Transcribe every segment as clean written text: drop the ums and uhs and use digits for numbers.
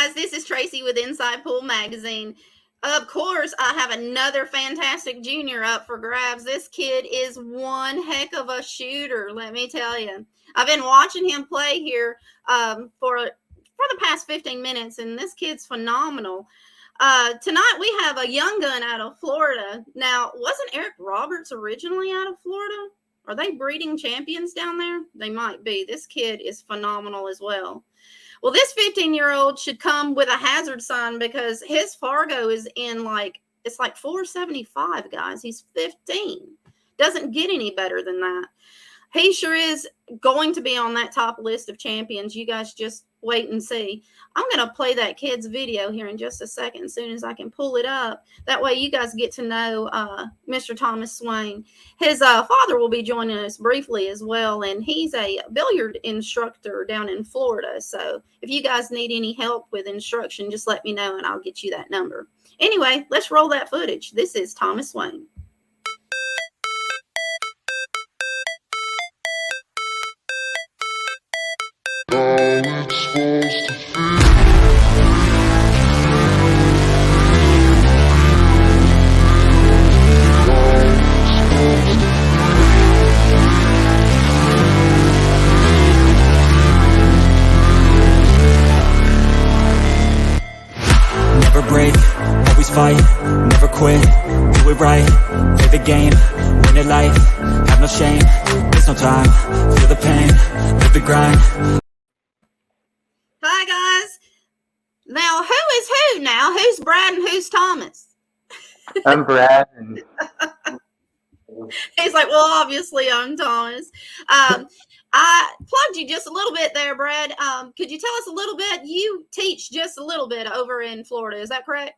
guys, this is Tracy with Inside Pool Magazine. Of course, I have another fantastic junior up for grabs. This kid is one heck of a shooter, let me tell you. I've been watching him play here for the past 15 minutes, and this kid's phenomenal. Tonight we have a young gun out of Florida. Now, wasn't Eric Roberts originally out of Florida? Are they breeding champions down there? They might be. This kid is phenomenal as well. Well, this 15-year-old should come with a hazard sign because his Fargo is in it's like 475, guys. He's 15. Doesn't get any better than that. He sure is going to be on that top list of champions. You guys just wait and see. I'm going to play that kid's video here in just a second as soon as I can pull it up. That way you guys get to know Mr. Thomas Swain. His father will be joining us briefly as well, and he's a billiard instructor down in Florida. So if you guys need any help with instruction, just let me know and I'll get you that number. Anyway, let's roll that footage. This is Thomas Swain. Never break, always fight, never quit, do it right, play the game, win it life, have no shame, there's no time, feel the pain, live the grind. Hi guys. Now who is who now? Who's Brad and who's Thomas? I'm Brad. And he's like, well, obviously I'm Thomas. I plugged you just a little bit there, Brad. Could you tell us a little bit? You teach just a little bit over in Florida. Is that correct?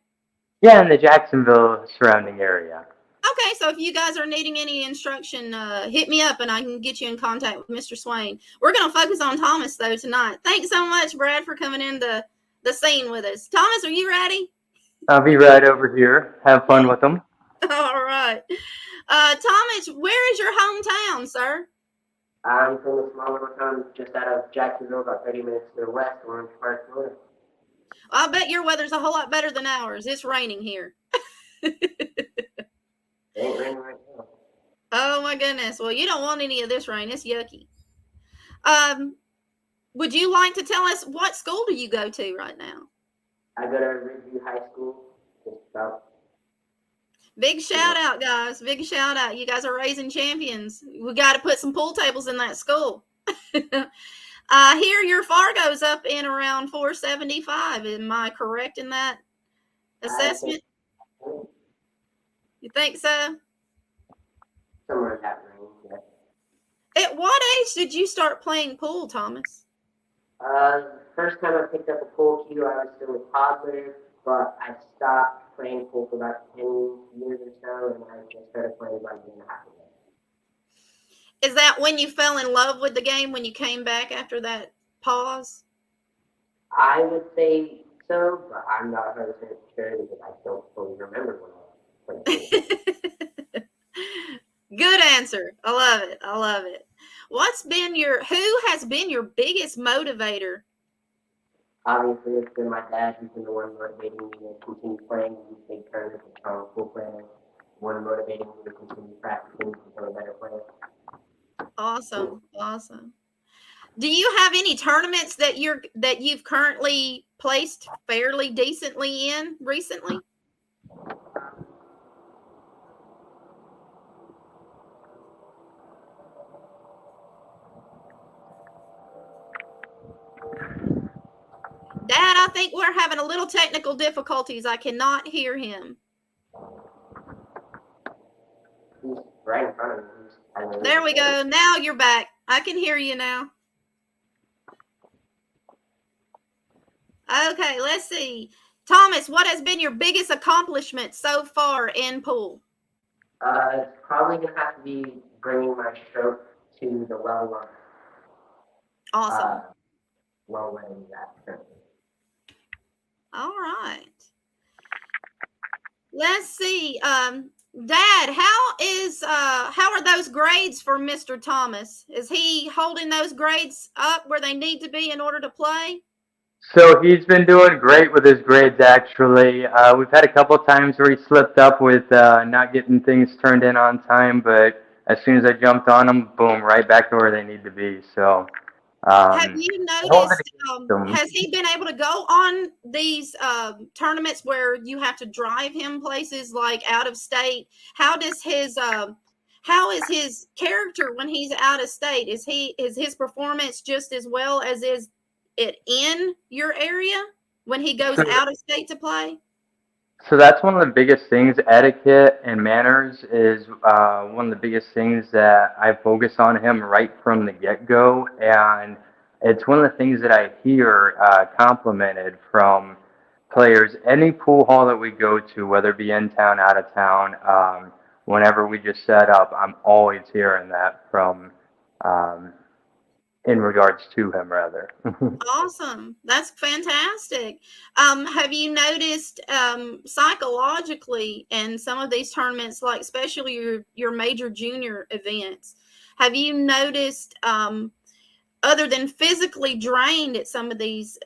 yeah, in the Jacksonville surrounding area. Okay, so if you guys are needing any instruction, hit me up and I can get you in contact with Mr. Swain. We're going to focus on Thomas, though, tonight. Thanks so much, Brad, for coming in the scene with us. Thomas, are you ready? I'll be right over here. Have fun with them. All right. Thomas, where is your hometown, sir? I'm from a small little town just out of Jacksonville, about 30 minutes to the west, Orange Park, Florida. I bet your weather's a whole lot better than ours. It's raining here. It ain't raining right now. Oh, my goodness. Well, you don't want any of this rain. It's yucky. Would you like to tell us what school do you go to right now? I go to Ridgeview High School, just about. Big shout out, guys. Big shout out. You guys are raising champions. We got to put some pool tables in that school. I hear your Fargo's up in around 475. Am I correct in that assessment? You think so? Somewhere in that range, yeah. At what age did you start playing pool, Thomas? First time I picked up a pool cue, I was still a toddler, but I stopped playing pool for about 10 years or so, and I just started playing about a year and a half ago. Is that when you fell in love with the game, when you came back after that pause? I would say so, but I'm not 100% sure because I don't fully remember when I played pool. Good answer. I love it. I love it. Who has been your biggest motivator? Obviously, it's been my dad who's been the one motivating me to continue playing these big tournaments and strong pool players. One motivating me to continue practicing to become a better player. Awesome. Awesome. Do you have any tournaments that you've currently placed fairly decently in recently? Dad, I think we're having a little technical difficulties. I cannot hear him. He's right in front of me. There we go. Now you're back. I can hear you now. Okay, let's see. Thomas, what has been your biggest accomplishment so far in pool? It's probably going to have to be bringing my stroke to the well line. Awesome. Well letting that currently. All right. Let's see. Dad, how are those grades for Mr. Thomas? Is he holding those grades up where they need to be in order to play? So he's been doing great with his grades, actually. We've had a couple times where he slipped up with not getting things turned in on time, but as soon as I jumped on him, boom, right back to where they need to be. So Have um, you holding noticed, against them. has he been able to go on these tournaments where you have to drive him places like out of state? How does how is his character when he's out of state? Is his performance just as well as is it in your area when he goes So out of state to play? So that's one of the biggest things. Etiquette and manners is one of the biggest things that I focus on him right from the get-go, and it's one of the things that I hear complimented from players. Any pool hall that we go to, whether it be in town, out of town, whenever we just set up, I'm always hearing that from um, in regards to him, rather. Awesome. That's fantastic. Have you noticed psychologically in some of these tournaments, like especially your major junior events, have you noticed other than physically drained at some of these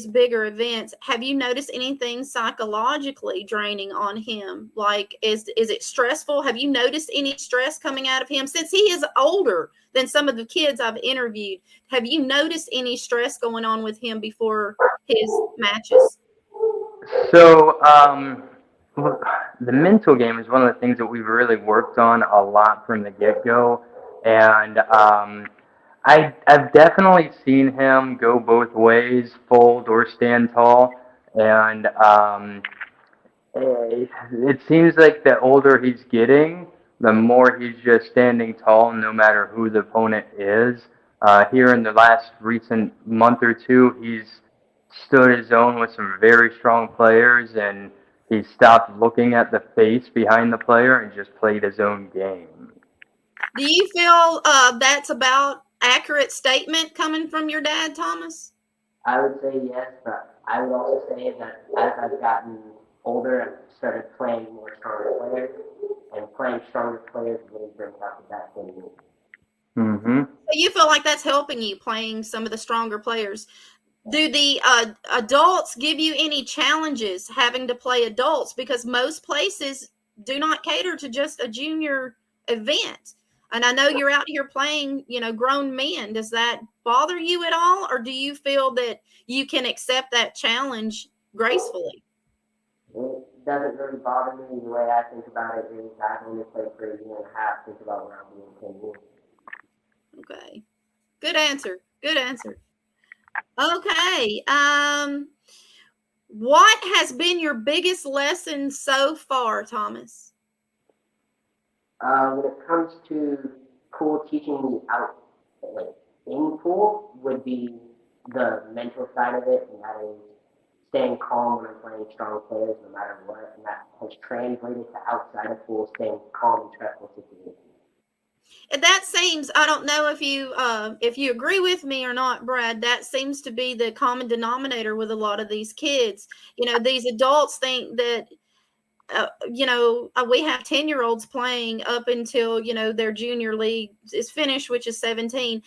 bigger events, have you noticed anything psychologically draining on him? Like is it stressful? Have you noticed any stress coming out of him since he is older than some of the kids I've interviewed? Have you noticed any stress going on with him before his matches? So, well, the mental game is one of the things that we've really worked on a lot from the get-go, and I've definitely seen him go both ways, fold or stand tall, and it seems like the older he's getting, the more he's just standing tall, no matter who the opponent is. Here in the last recent month or two, he's stood his own with some very strong players, and he stopped looking at the face behind the player and just played his own game. Do you feel that's about accurate statement coming from your dad, Thomas? I would say yes, but I would also say that as I've gotten older and started playing more stronger players, and playing stronger players really brings out the best in me. Mm-hmm. So you feel like that's helping you playing some of the stronger players. Do the adults give you any challenges having to play adults? Because most places do not cater to just a junior event. And I know you're out here playing, grown men. Does that bother you at all? Or do you feel that you can accept that challenge gracefully? It doesn't really bother me. The way I think about it is I've only played for a year and a half. Think about where I'll be in 10 years. Okay. Good answer. Good answer. Okay. What has been your biggest lesson so far, Thomas? When it comes to pool teaching me out, like in pool, would be the mental side of it, and that is staying calm when I'm playing strong players, no matter what, and that has translated to outside of pool, staying calm in stressful situations. That seems, I don't know if you agree with me or not, Brad, that seems to be the common denominator with a lot of these kids. These adults think that we have 10-year-olds playing up until their junior league is finished, which is 17.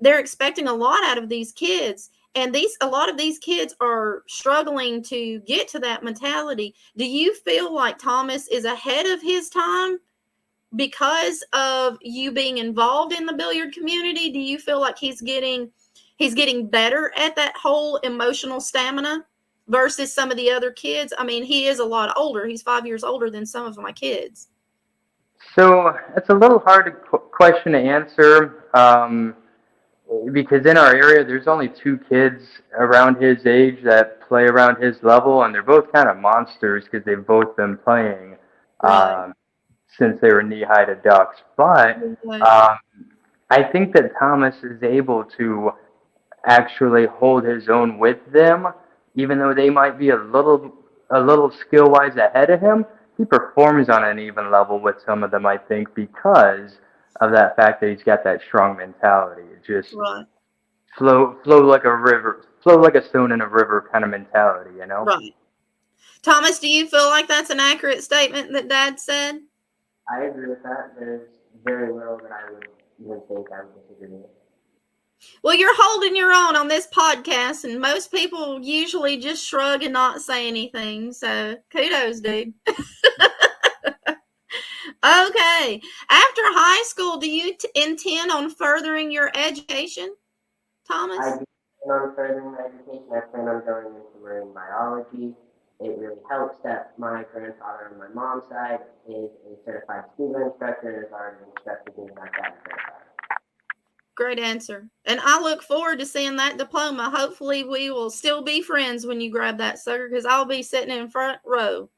They're expecting a lot out of these kids, and a lot of these kids are struggling to get to that mentality. Do you feel like Thomas is ahead of his time because of you being involved in the billiard community? Do you feel like he's getting better at that whole emotional stamina versus some of the other kids? I mean, he is a lot older. He's 5 years older than some of my kids. So it's a little hard question to answer. Because in our area, there's only two kids around his age that play around his level, and they're both kind of monsters because they've both been playing Right. since they were knee-high to ducks. But Right. um, I think that Thomas is able to actually hold his own with them, even though they might be a little skill-wise ahead of him. He performs on an even level with some of them, I think, because of that fact that he's got that strong mentality. It just Right. flow like a river, flow like a stone in a river kind of mentality, you know? Right. Thomas, do you feel like that's an accurate statement that Dad said? I agree with that. There's very little that I would even think I would disagree with. Well, you're holding your own on this podcast, and most people usually just shrug and not say anything. So kudos, dude. Okay. After high school, do you intend on furthering your education, Thomas? I do plan on furthering my education. I plan on going into marine biology. It really helps that my grandfather on my mom's side is a certified scuba instructor and has already instructed me like that certified. Great answer. And I look forward to seeing that diploma. Hopefully we will still be friends when you grab that sucker, because I'll be sitting in front row.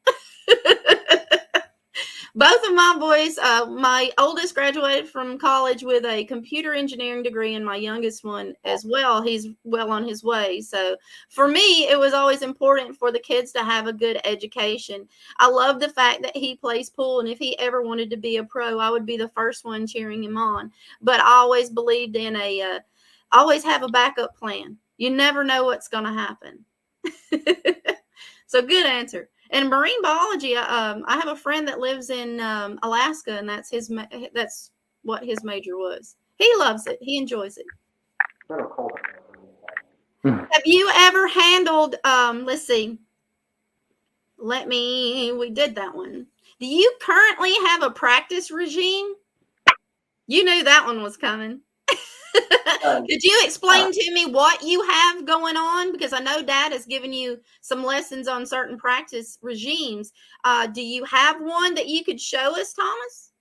Both of my boys, my oldest graduated from college with a computer engineering degree, and my youngest one as well. He's well on his way. So for me, it was always important for the kids to have a good education. I love the fact that he plays pool, and if he ever wanted to be a pro, I would be the first one cheering him on. But I always believed in always have a backup plan. You never know what's going to happen. So good answer. And marine biology, I have a friend that lives in Alaska, and that's what his major was. He loves it. He enjoys it. A little cold. Have you ever handled? Let's see. We did that one. Do you currently have a practice regime? You knew that one was coming. Could you explain to me what you have going on? Because I know Dad has given you some lessons on certain practice regimes. Do you have one that you could show us, Thomas?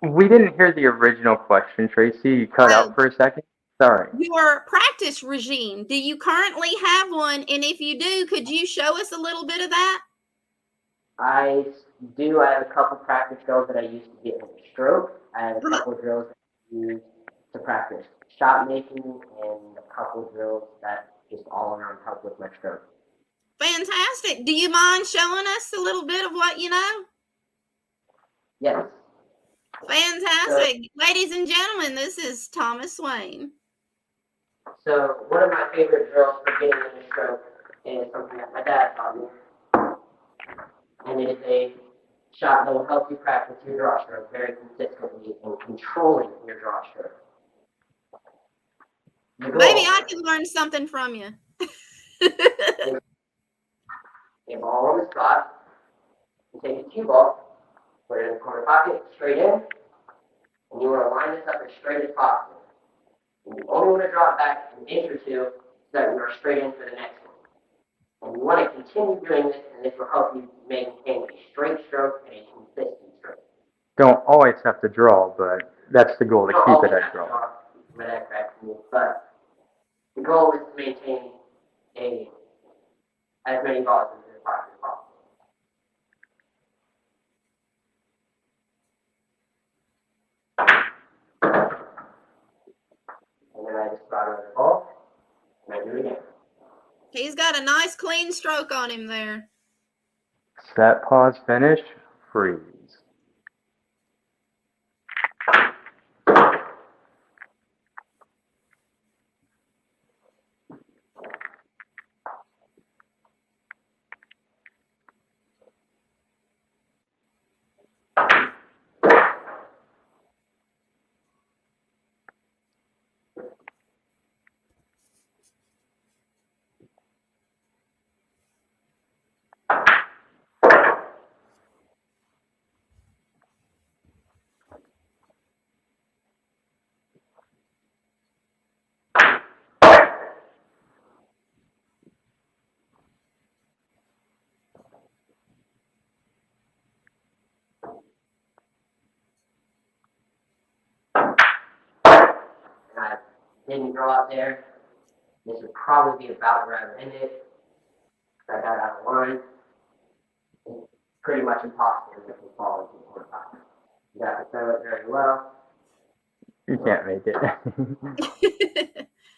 We didn't hear the original question, Tracy. You cut out for a second. Sorry. Your practice regime. Do you currently have one? And if you do, could you show us a little bit of that? I do. I have a couple practice drills that I used to get with a stroke. I have a couple drills that I use to practice shot making, and a couple drills that just all around help with my stroke. Fantastic. Do you mind showing us a little bit of what you know? Yes. Fantastic. Ladies and gentlemen, this is Thomas Swain. So one of my favorite drills for getting in a stroke is something that my dad taught me. And it is a shot that will help you practice your draw stroke very consistently and controlling your draw stroke. Maybe I can learn something from you. A ball on the spot. You take a cue ball, put it in the corner pocket, straight in, and you want to line this up as straight as possible. And you only want to draw it back an inch or two so that you are straight in for the next one. And you want to continue doing this, and this will help you maintain a straight stroke and a consistent stroke. Don't always have to draw, but that's the goal, to keep it at draw. But the goal is to maintain as many balls as possible. And then I just brought over the ball, and I do it again. He's got a nice clean stroke on him there. Set, pause, finish, freeze. I didn't draw out there. This would probably be about where I ended. I got out of line. It's pretty much impossible to make it fall into the corner pocket. You have to throw it very well. You can't make it.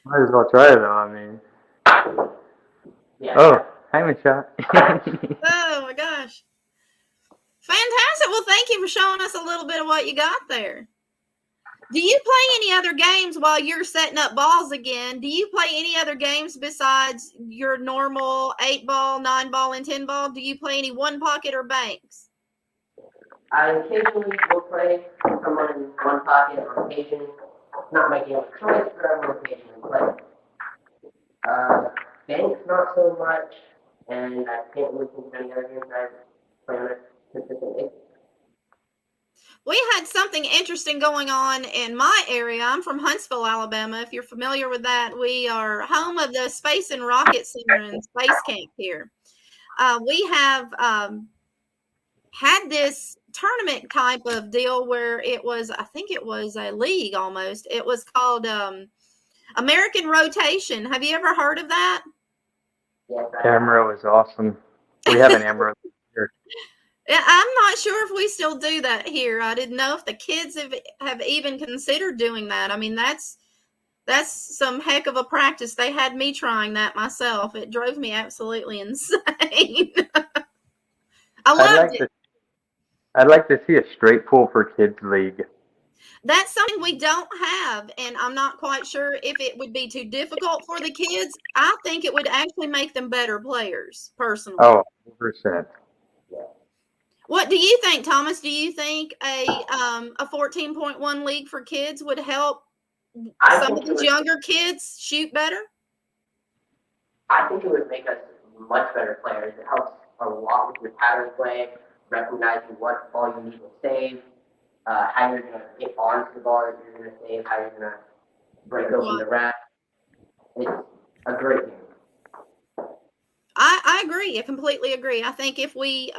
Might as well try it though, I mean. Yeah. Oh, timing shot. Oh my gosh. Fantastic. Well, thank you for showing us a little bit of what you got there. Do you play any other games while you're setting up balls again? Do you play any other games besides your normal 8-ball, 9-ball, and 10-ball? Do you play any one pocket or banks? I occasionally will play someone in one pocket on occasion. not my game of choice, but I will occasionally play. Banks not so much, and I can't really think of any other games I play on it consistently. We had something interesting going on in my area. I'm from Huntsville, Alabama. If you're familiar with that, we are home of the Space and Rocket Center and Space Camp here. We have had this tournament type of deal where it was, I think it was a league almost. It was called American Rotation. Have you ever heard of that? Yes, Amro is awesome. We have an Amro here. Yeah, I'm not sure if we still do that here. I didn't know if the kids have even considered doing that. I mean, that's some heck of a practice. They had me trying that myself. It drove me absolutely insane. I I'd loved like it. to I'd like to see a straight pool for kids league. That's something we don't have, and I'm not quite sure if it would be too difficult for the kids. I think it would actually make them better players, personally. Oh, 100%. What do you think, Thomas? Do you think a 14.1 league for kids would help I some think of it these would. younger kids shoot better? I think it would make us much better players. It helps a lot with your pattern play, recognizing what ball you need to save, how you're going to get onto the ball that you're going to save, how you're going to break open the rack. It's a great game. I agree. I completely agree. I think if we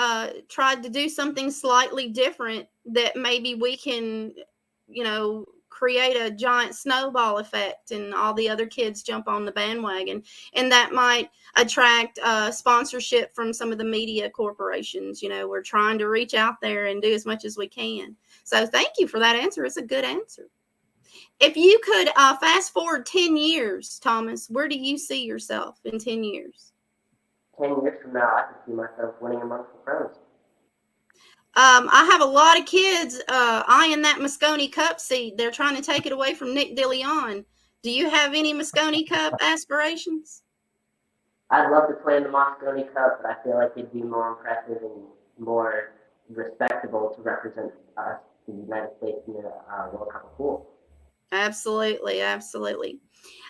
tried to do something slightly different, that maybe we can, create a giant snowball effect and all the other kids jump on the bandwagon. And that might attract sponsorship from some of the media corporations. We're trying to reach out there and do as much as we can. So thank you for that answer. It's a good answer. If you could fast forward 10 years, Thomas, where do you see yourself in 10 years? 10 years from now, I can see myself winning amongst the pros. I have a lot of kids eyeing that Moscone Cup seat. They're trying to take it away from Nick DeLeon. Do you have any Moscone Cup aspirations? I'd love to play in the Moscone Cup, but I feel like it'd be more impressive and more respectable to represent us, the United States, in the World Cup of Pool. Absolutely, absolutely.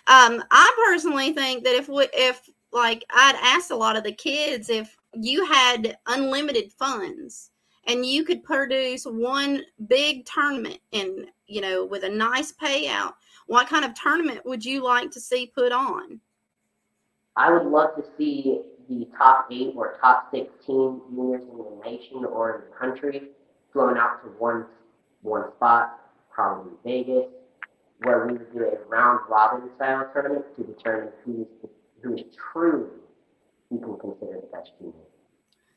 I personally think that if I'd asked a lot of the kids if you had unlimited funds and you could produce one big tournament and with a nice payout, what kind of tournament would you like to see put on? I would love to see the top 8 or top 16 juniors in the nation or in the country flown out to one spot, probably Vegas, where we would do a round robin style tournament to determine who is truly you can consider the best junior.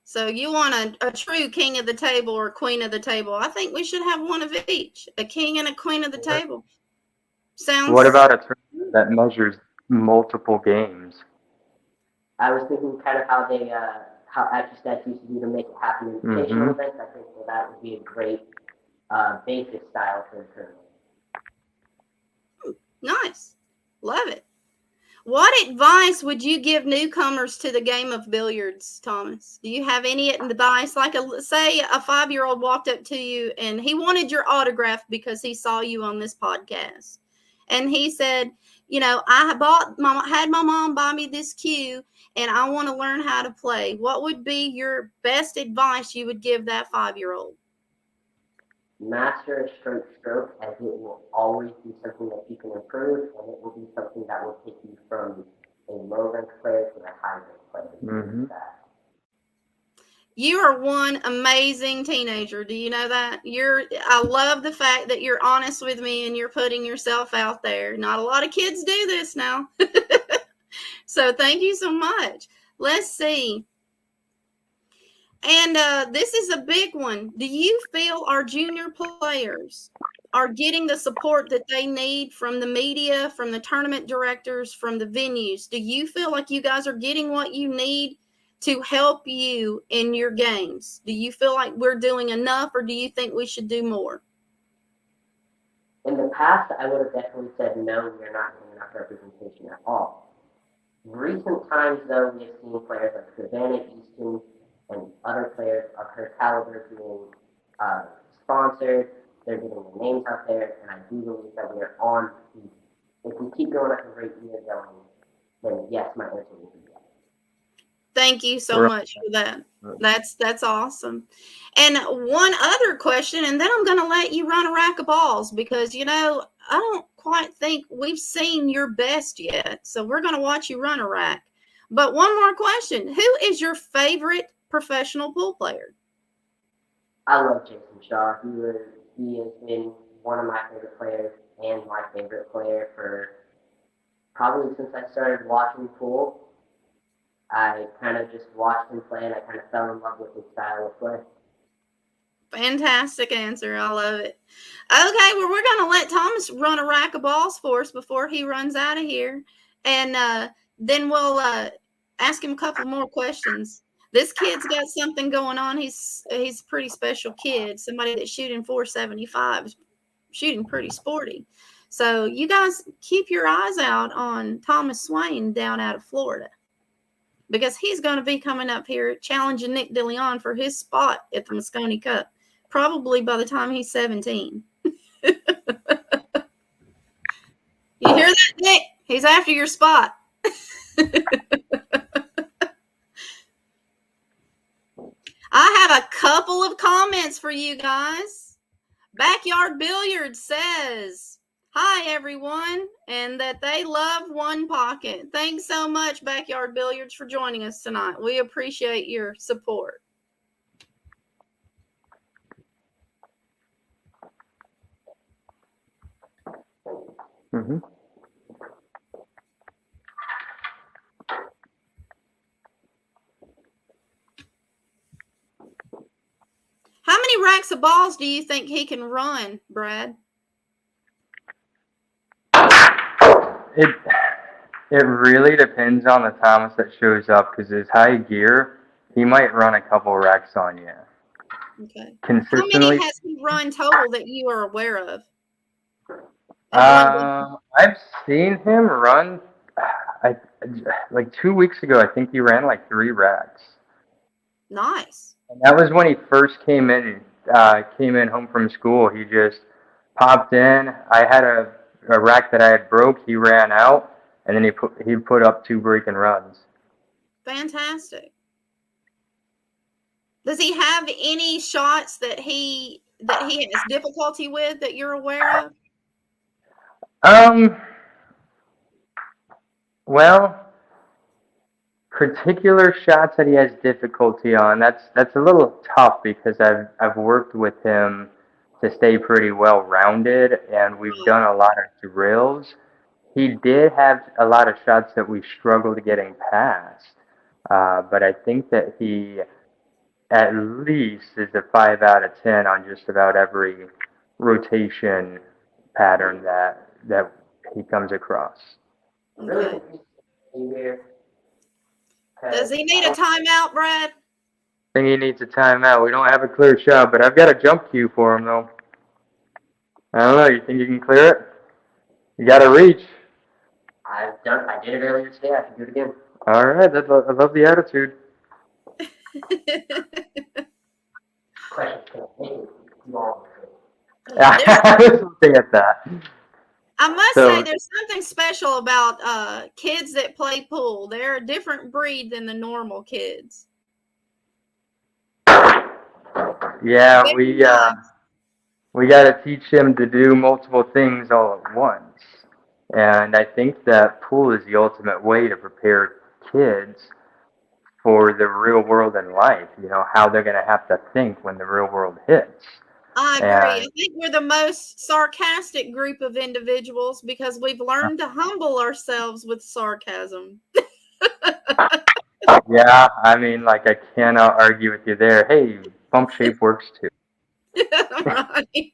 So you want a true king of the table or queen of the table? I think we should have one of each, a king and a queen of the table. Sounds. What about a tournament that measures multiple games? I was thinking kind of how they how Stats used to do to make it happen in invitational events. I think that would be a great basic style for a tournament. Nice. Love it. What advice would you give newcomers to the game of billiards, Thomas? Do you have any advice? Like, say a 5-year-old walked up to you and he wanted your autograph because he saw you on this podcast. And he said, I had my mom buy me this cue and I want to learn how to play. What would be your best advice you would give that 5-year-old? Master a straight stroke, as it will always be something that you can improve, and it will be something that will take you from a low-ranked player to a high-ranked player. You are one amazing teenager. Do you know that? I love the fact that you're honest with me and you're putting yourself out there. Not a lot of kids do this now. So thank you so much. Let's see. And this is a big one. Do you feel our junior players are getting the support that they need from the media, from the tournament directors, from the venues? Do you feel like you guys are getting what you need to help you in your games? Do you feel like we're doing enough, or do you think we should do more? In the past, I would have definitely said no, we are not getting enough representation at all. In recent times, though, we have seen players like Savannah Easton and other players of her caliber being sponsored they're getting their names out there, and I do believe that we are on. If we keep going at the rate we are going, then yes, my answer will be yes. Thank you so much for that. That's awesome. And one other question, and then I'm going to let you run a rack of balls because, you know, I don't quite think we've seen your best yet. So we're going to watch you run a rack. But one more question. Who is your favorite professional pool player? I love Jason Shaw. He has been one of my favorite players and my favorite player for probably since I started watching pool. I kind of just watched him play and I kind of fell in love with his style of play. Fantastic answer. I love it. Okay, well, we're going to let Thomas run a rack of balls for us before he runs out of here. And then we'll ask him a couple more questions. This kid's got something going on. He's a pretty special kid, somebody that's shooting 475, shooting pretty sporty. So you guys keep your eyes out on Thomas Swain down out of Florida, because he's going to be coming up here challenging Nick DeLeon for his spot at the Moscone Cup, probably by the time he's 17. You hear that, Nick? He's after your spot. I have a couple of comments for you guys. Backyard Billiard says, hi, everyone, and that they love One Pocket. Thanks so much, Backyard Billiards, for joining us tonight. We appreciate your support. Mm-hmm. How many racks of balls do you think he can run, Brad? It really depends on the Thomas that shows up, because his high gear, he might run a couple racks on you. Okay. Consistently. How many has he run total that you are aware of? I've seen him run. Like 2 weeks ago, I think he ran like 3 racks. Nice. And that was when he first came in home from school. He just popped in. I had a rack that I had broke. He ran out, and then he put up 2 breaking runs. Fantastic. Does he have any shots that he has difficulty with that you're aware of? Well, particular shots that he has difficulty on, that's a little tough, because I've worked with him to stay pretty well rounded, and we've done a lot of drills. He did have a lot of shots that we struggled getting past, but I think that he at least is a 5 out of 10 on just about every rotation pattern that he comes across. Okay. Does he need a timeout, Brad? I think he needs a timeout. We don't have a clear shot, but I've got a jump cue for him, though. I don't know. You think you can clear it? You got to reach. I did it earlier today. I can do it again. All right. I love the attitude. I was looking at that. I must say there's something special about kids that play pool. They're a different breed than the normal kids. Yeah, we got to teach him to do multiple things all at once. And I think that pool is the ultimate way to prepare kids for the real world in life, you know, how they're going to have to think when the real world hits. I agree. I think we're the most sarcastic group of individuals because we've learned to humble ourselves with sarcasm. Yeah, I mean, like, I cannot argue with you there. Hey, bump shape works too. Right.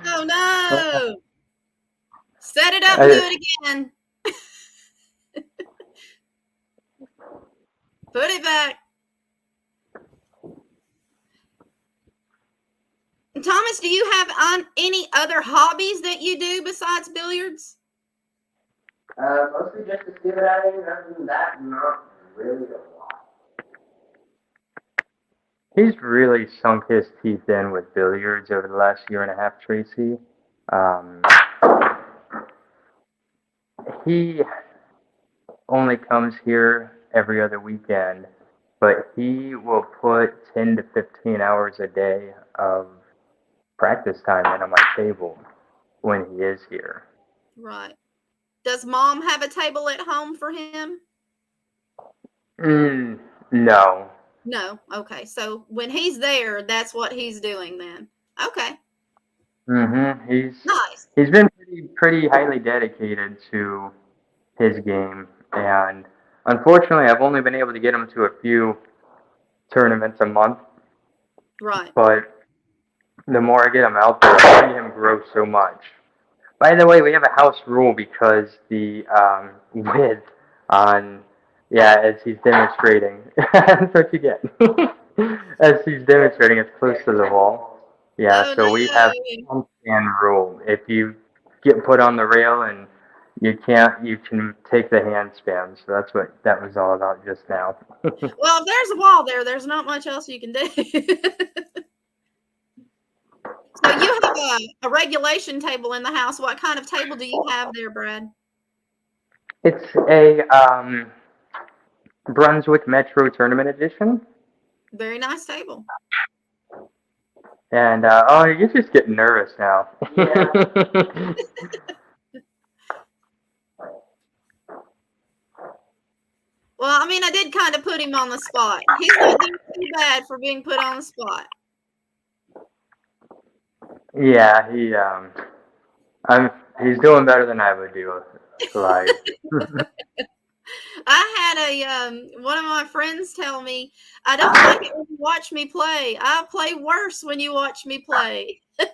Oh no! Set it up and do it again. Put it back. Thomas, do you have any other hobbies that you do besides billiards? Mostly just to see what I mean. Other than that, not really a lot. He's really sunk his teeth in with billiards over the last year and a half, Tracy. Um, he only comes here every other weekend, but he will put 10 to 15 hours a day of practice time in on my table when he is here. Right. Does mom have a table at home for him? No. No. Okay. So when he's there, that's what he's doing then. Okay. Nice. He's been pretty highly dedicated to his game, and unfortunately, I've only been able to get him to a few tournaments a month. Right. But the more I get him out there, I see him grow so much. By the way, we have a house rule because the width on, yeah, as he's demonstrating, that's what you get. As he's demonstrating, it's close to the wall. Yeah, Oh so we have no. a handstand rule. If you get put on the rail and you can't, you can take the handspan. So that's what that was all about just now. Well, if there's a wall there, there's not much else you can do. So you have a regulation table in the house. What kind of table do you have there, Brad? It's a Brunswick Metro Tournament Edition. Very nice table. And oh, you're just getting nervous now. Yeah. Well, I mean, I did kind of put him on the spot. He's not doing too bad for being put on the spot. Yeah, he's doing better than I would do live. I had a one of my friends tell me, I don't like it when you watch me play. I play worse when you watch me play. I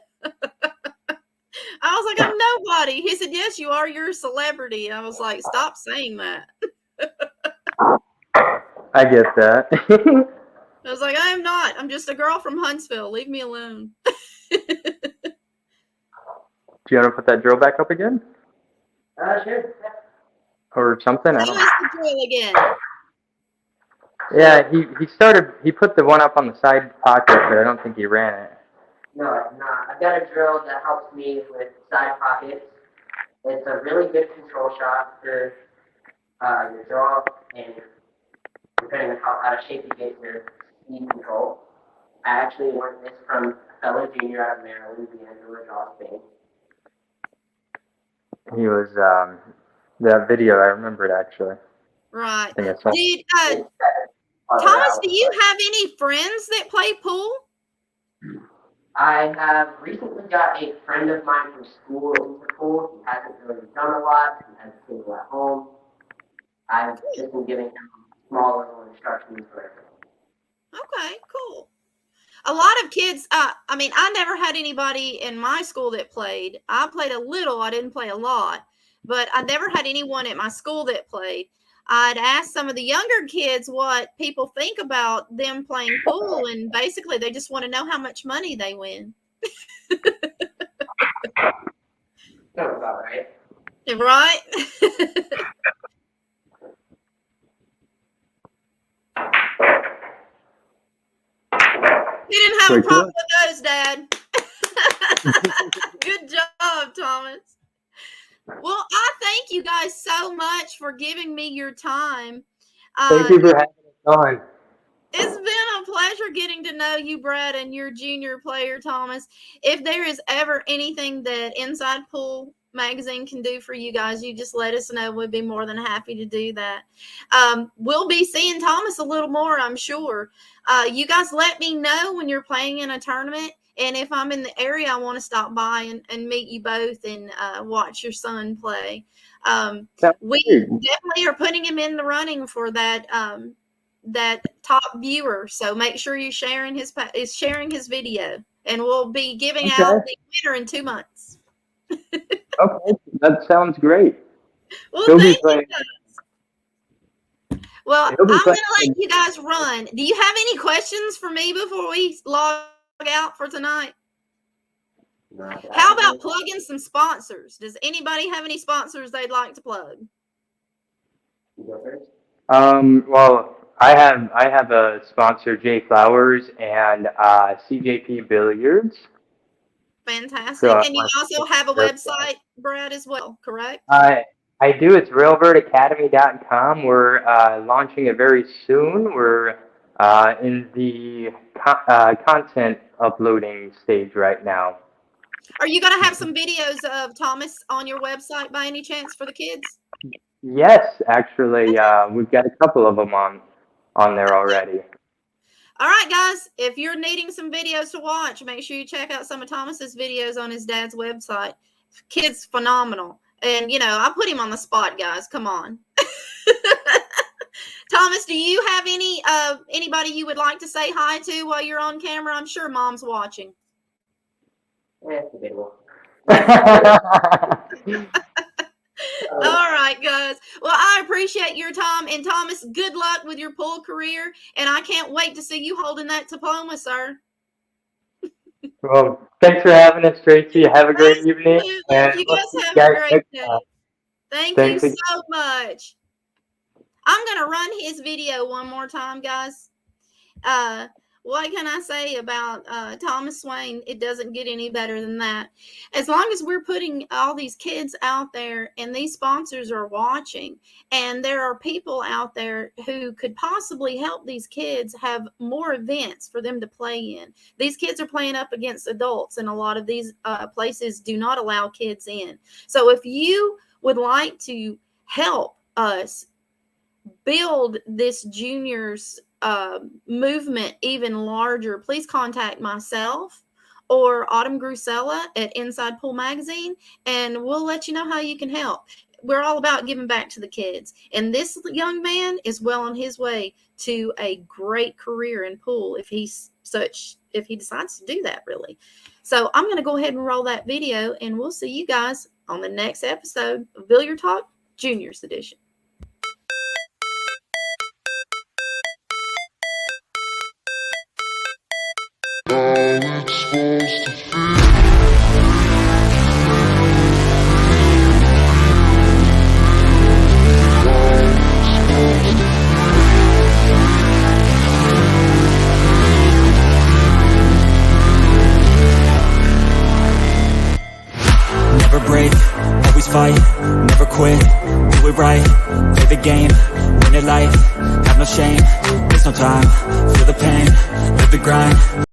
was like, I'm nobody. He said, yes, you are. You're a celebrity. I was like, stop saying that. I get that. I was like, I am not. I'm just a girl from Huntsville. Leave me alone. Do you want to put that drill back up again? Sure. Or something? I How don't is know. the drill again? Yeah, he put the one up on the side pocket, but I don't think he ran it. No, it's not. I've got a drill that helps me with side pockets. It's a really good control shot for your draw and depending on how out of shape you get your speed control. I actually learned this from a fellow junior out of Maryland, D'Angelo Spain. He was that video. I remembered actually. Right. I think I saw. Did Thomas, do you have any friends that play pool? I have recently got a friend of mine from school into pool. He hasn't really done a lot. He has a table at home. I've just been giving him small little instructions for everything. Okay, cool. A lot of kids, I mean, I never had anybody in my school that played. I played a little, I didn't play a lot, but I never had anyone at my school that played. I'd ask some of the younger kids what people think about them playing pool, and basically they just want to know how much money they win. Sounds about right. Right? You didn't have a problem with those, Dad. Good job, Thomas. Well, I thank you guys so much for giving me your time. Thank you for having us on. It's been a pleasure getting to know you, Brad, and your junior player, Thomas. If there is ever anything that Inside Pool Magazine can do for you guys, you just let us know. We'd be more than happy to do that. We'll be seeing Thomas a little more, I'm sure. You guys let me know when you're playing in a tournament. And if I'm in the area, I want to stop by and meet you both and watch your son play. We definitely are putting him in the running for that that top viewer. So make sure you're sharing his video, and we'll be giving out the winner in 2 months. Okay, that sounds great. Well, thank you guys. Well, I'm going to let you guys run. Do you have any questions for me before we log out for tonight? How about plugging some sponsors? Does anybody have any sponsors they'd like to plug? You go first. Well, I have a sponsor, Jay Flowers and CJP Billiards. So Fantastic. And you also have a website, Brad, as well, correct? I do. It's railbirdacademy.com. We're launching it very soon. We're in the content uploading stage right now. Are you going to have some videos of Thomas on your website by any chance for the kids? Yes, actually, we've got a couple of them on there already. All right, guys, if you're needing some videos to watch, make sure you check out some of Thomas's videos on his dad's website. Kid's phenomenal. And, you know, I put him on the spot, guys. Come on. Thomas, do you have anybody you would like to say hi to while you're on camera? I'm sure Mom's watching. It's a big one. All right, guys. Well, I appreciate your time. And Thomas, good luck with your pool career. And I can't wait to see you holding that diploma, sir. Well, thanks for having us, Tracy. Have a great evening. And you guys have a great day. Thank you Thanks so much. I'm going to run his video one more time, guys. What can I say about Thomas Swain? It doesn't get any better than that. As long as we're putting all these kids out there and these sponsors are watching, and there are people out there who could possibly help these kids have more events for them to play in. These kids are playing up against adults, and a lot of these places do not allow kids in. So if you would like to help us build this juniors movement even larger, please contact myself or Autumn Grusella at Inside Pool Magazine, and we'll let you know how you can help. We're all about giving back to the kids, and this young man is well on his way to a great career in pool if he decides to do that, really. So I'm going to go ahead and roll that video, and we'll see you guys on the next episode of Billiard Talk Juniors Edition. Never break, always fight, never quit, do it right, play the game, win it life, have no shame, there's no time, feel the pain, live the grind.